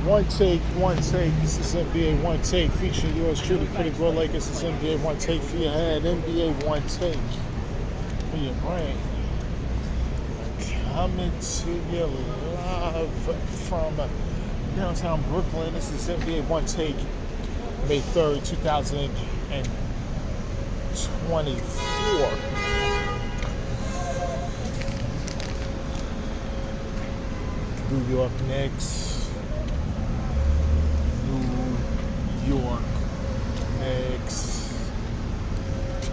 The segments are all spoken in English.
One take. This is NBA One Take featuring yours truly, Pretty Girl Lake. This is NBA One Take for your head. NBA One Take for your brain. Coming to you live from downtown Brooklyn. This is NBA One Take, May 3rd, 2024. New York Knicks.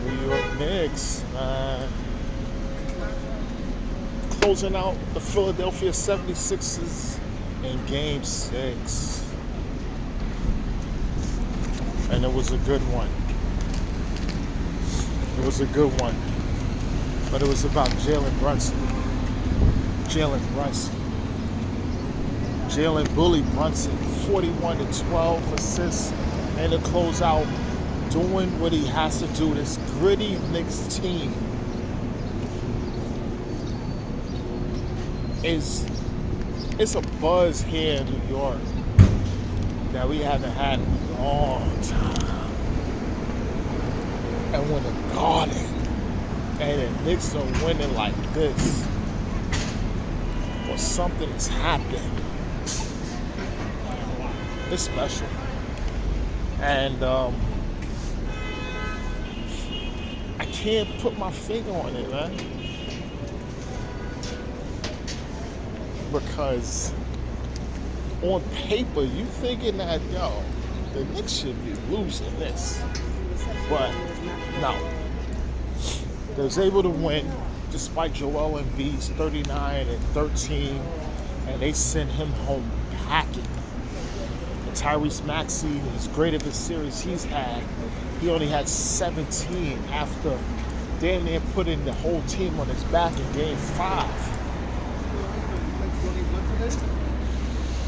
New York Knicks, man. Closing out the Philadelphia 76ers in Game 6. And it was a good one. It was a good one. But it was about Jalen Brunson. Jalen Bully Brunson, 41-12 assists and to close out, doing what he has to do. This gritty Knicks team it's a buzz here in New York that we haven't had in a long time. And when the Garden and the Knicks are winning like this, or something is happening. It's special. And I can't put my finger on it, man. Because on paper, you thinking that, the Knicks should be losing this. But no. They was able to win despite Joel Embiid's 39-13, and they sent him home packing. Tyrese Maxey, as great of a series he's had, he only had 17 after damn near putting the whole team on his back in Game 5.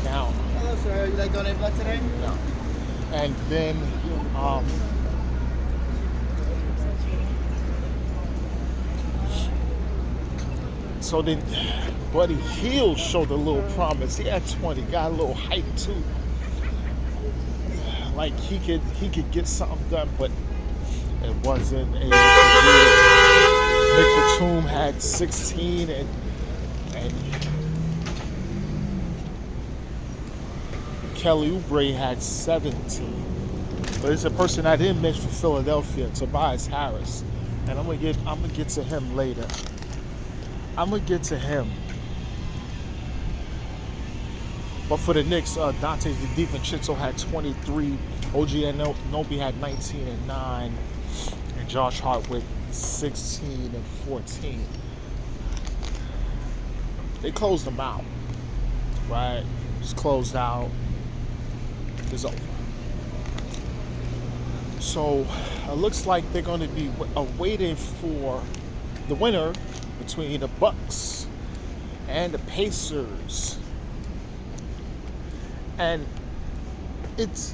Now, hello, sir. You like donate blood today? No. And then, so then Buddy Hield showed a little promise. He had 20, got a little height too. Like he could get something done, but it wasn't able to do it. Nick Batum had 16 and Kelly Oubre had 17. But it's a person I didn't mention for Philadelphia, Tobias Harris, and I'm gonna get to him later. But for the Knicks, Dante DiVincenzo had 23, OG Anunoby had 19 and 9, and Josh Hart with 16 and 14. They closed them out, right? Just closed out. It's over. So it looks like they're going to be waiting for the winner between the Bucks and the Pacers. And let's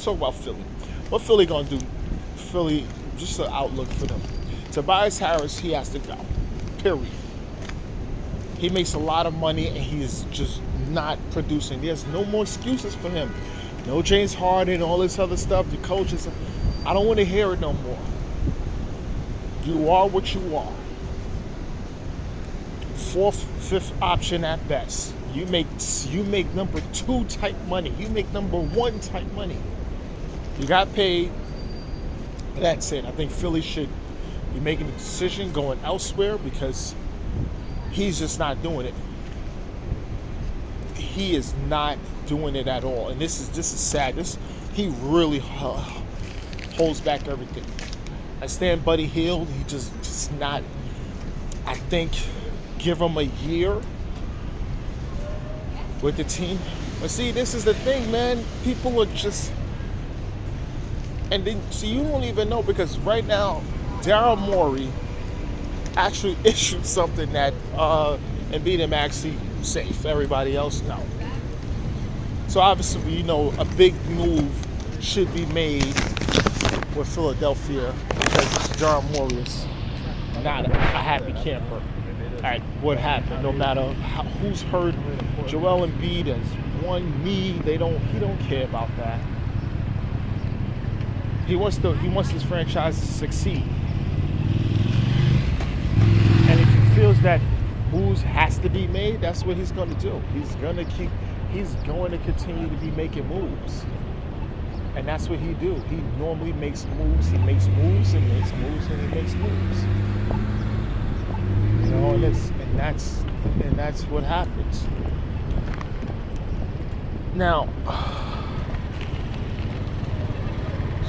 talk about Philly. What Philly gonna do? Philly, just an outlook for them. Tobias Harris, he has to go. Period. He makes a lot of money and he's just not producing. There's no more excuses for him. No James Harden, all this other stuff. The coaches, I don't want to hear it no more. You are what you are. Fourth, fifth option at best. You make number 2 type money. You make number 1 type money. You got paid. That's it. I think Philly should be making a decision going elsewhere because he's just not doing it. He is not doing it at all, and this is sad. He really holds back everything. I stand Buddy Hield. He just not. I think. Give him a year with the team. But see, this is the thing, man. People are just, and then see, you don't even know because right now, Daryl Morey actually issued something that Embiid and Maxey safe. Everybody else, no. So obviously, a big move should be made with Philadelphia because Daryl Morey is not a happy camper at what happened. No matter who's hurt, Joel Embiid has one knee. He don't care about that. He wants his franchise to succeed. And if he feels that moves has to be made, that's what he's going to do. He's going to continue to be making moves. And that's what he do. He normally makes moves. He makes moves and makes moves and he makes moves. You know, and that's what happens. Now,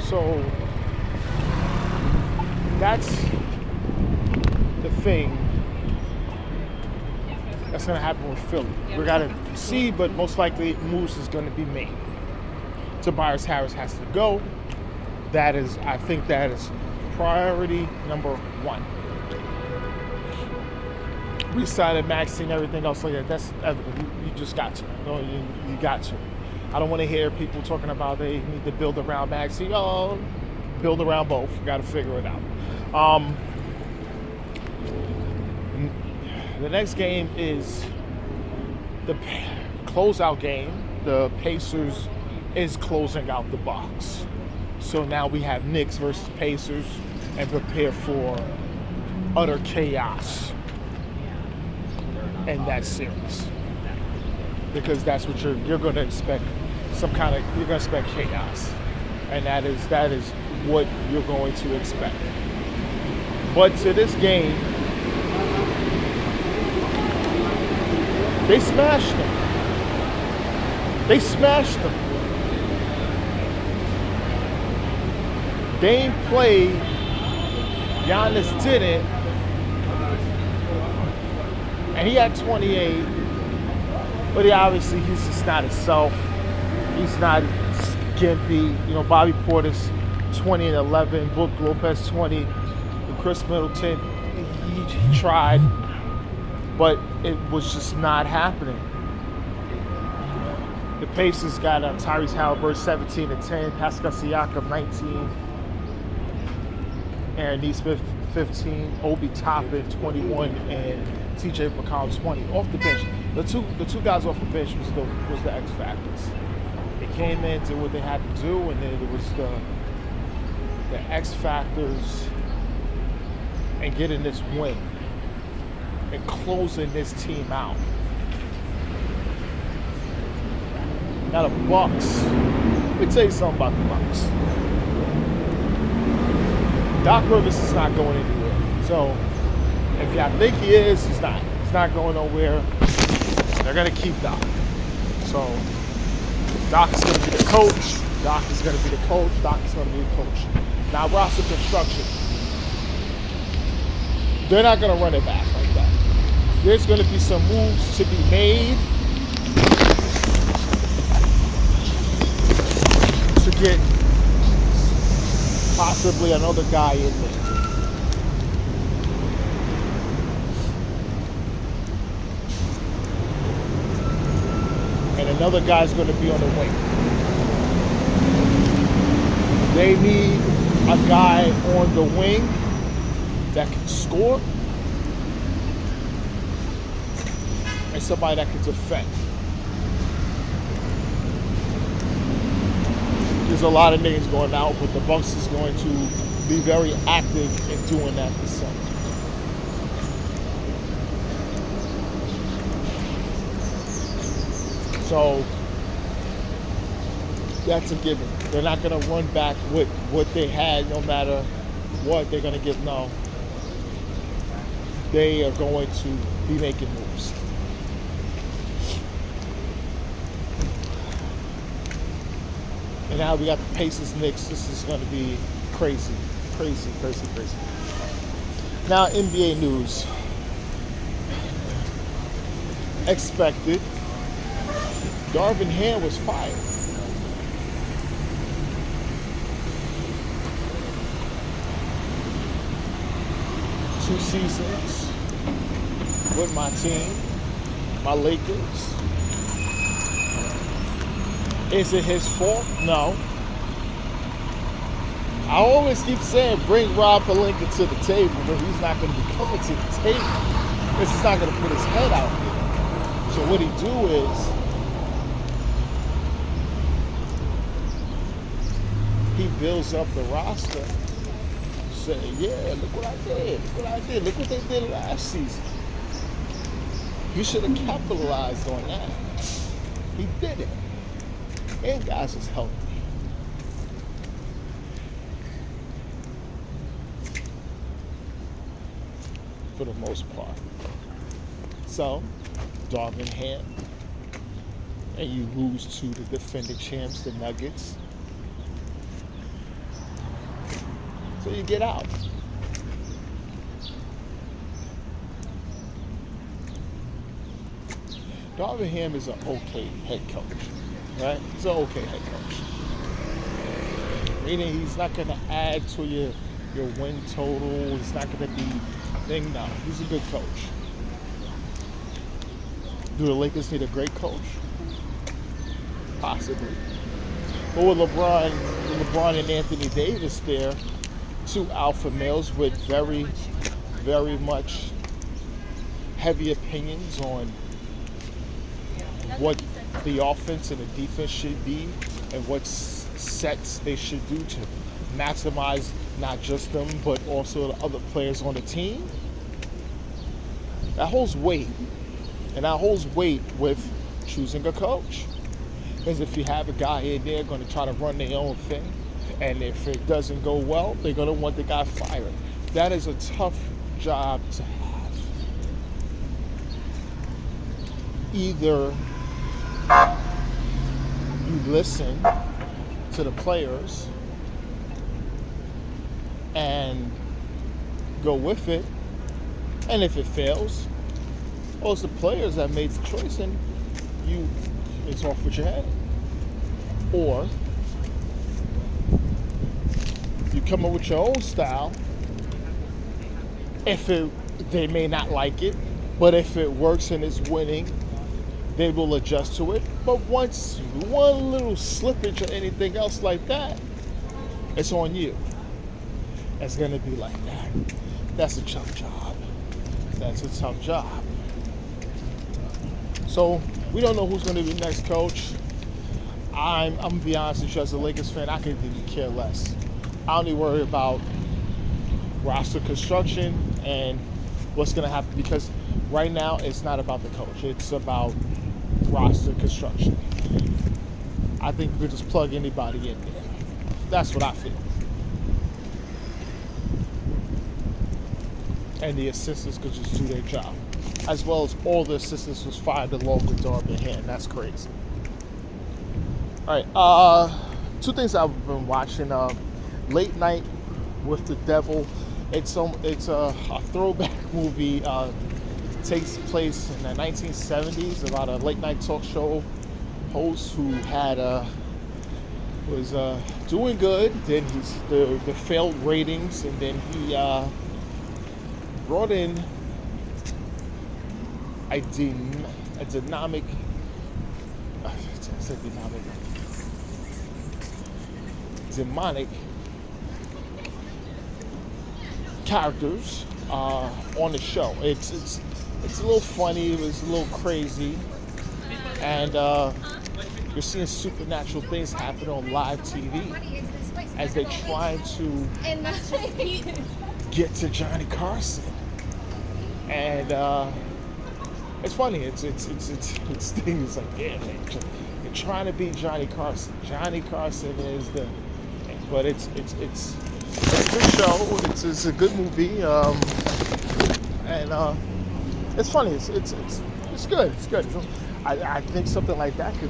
so that's the thing that's going to happen with Philly. We got to see, but most likely moves is going to be made. Tobias Harris has to go. I think that is priority number one. We signed Maxey and everything else like that. That's evident. You just got to. You got to. I don't want to hear people talking about they need to build around Maxey. Oh, build around both. You got to figure it out. The next game is the closeout game. The Pacers is closing out the box. So now we have Knicks versus Pacers and prepare for utter chaos in that series. Because that's what you're going to expect. You're going to expect chaos. And that is what you're going to expect. But to this game, they smashed them. They smashed them. Dame played, Giannis didn't, and he had 28, but he's just not himself. He's not skimpy. You know, Bobby Portis 20 and 11, Brook Lopez 20, and Chris Middleton, he tried, but it was just not happening. The Pacers got Tyrese Halliburton 17 and 10, Pascal Siakam 19, Aaron Nesmith 15, Obi Toppin 21, and TJ McConnell 20 off the bench. The two guys off the bench was the X factors. They came in, did what they had to do, and then it was the X factors and getting this win and closing this team out. Now the Bucks. Let me tell you something about the Bucks. Doc Rivers is not going anywhere. So if y'all think he is, he's not. He's not going nowhere. They're gonna keep Doc. So Doc is gonna be the coach. Doc is gonna be the coach. Doc is gonna be the coach. Now roster construction. They're not gonna run it back like that. There's gonna be some moves to be made to get possibly another guy in there. And another guy's going to be on the wing. They need a guy on the wing that can score and somebody that can defend. There's a lot of niggas going out, but the Bucks is going to be very active in doing that this summer. So that's a given. They're not going to run back with what they had no matter what they're going to give. No. They are going to be making moves. And now we got the Pacers Knicks. This is going to be crazy. Crazy, crazy, crazy. Now, NBA news. Expected. Darvin Ham was fired. Two seasons with my team, my Lakers. Is it his fault? No. I always keep saying bring Rob Pelinka to the table, but he's not going to be coming to the table. Because he's not going to put his head out there. So what he do is he builds up the roster. Say, yeah, look what I did. Look what I did. Look what they did last season. You should have capitalized on that. He did it. And guys is healthy. For the most part. So, Darvin Ham. And you lose to the defending champs, the Nuggets. So you get out. Darvin Ham is an okay head coach, right? He's an okay head coach. Meaning he's not going to add to your win total. He's not going to be thing. No, he's a good coach. Do the Lakers need a great coach? Possibly. But with LeBron and Anthony Davis there, two alpha males with very, very much heavy opinions on what the offense and the defense should be and what sets they should do to maximize not just them but also the other players on the team. That holds weight. And that holds weight with choosing a coach. Because if you have a guy in there going to try to run their own thing, and if it doesn't go well, they're going to want the guy fired. That is a tough job to have. Either you listen to the players and go with it, and if it fails, well, it's the players that made the choice, and it's off with your head. Or you come up with your own style. They may not like it, but if it works and it's winning, they will adjust to it. But once one little slippage or anything else like that, it's on you. It's going to be like that. That's a tough job. That's a tough job. So we don't know who's going to be next coach. I'm going to be honest with you, as a Lakers fan, I could even care less. I only worry about roster construction and what's going to happen, because right now it's not about the coach. It's about roster construction. I think we could just plug anybody in there. That's what I feel. And the assistants could just do their job. As well as all the assistants was fired along with Darvin Ham. That's crazy. All right. Two things I've been watching. Late Night with the Devil. It's a throwback movie. Takes place in the 1970s about a late night talk show host who was doing good. Then the failed ratings, and then he brought in a demonic characters on the show. It's a little funny. It was a little crazy, and you're seeing supernatural things happen on live TV as they're trying to get to Johnny Carson. And it's funny. It's things like, yeah, man, you're trying to beat Johnny Carson. Johnny Carson is but it's a good show. It's a good movie. And it's funny. It's good. It's good. I think something like that could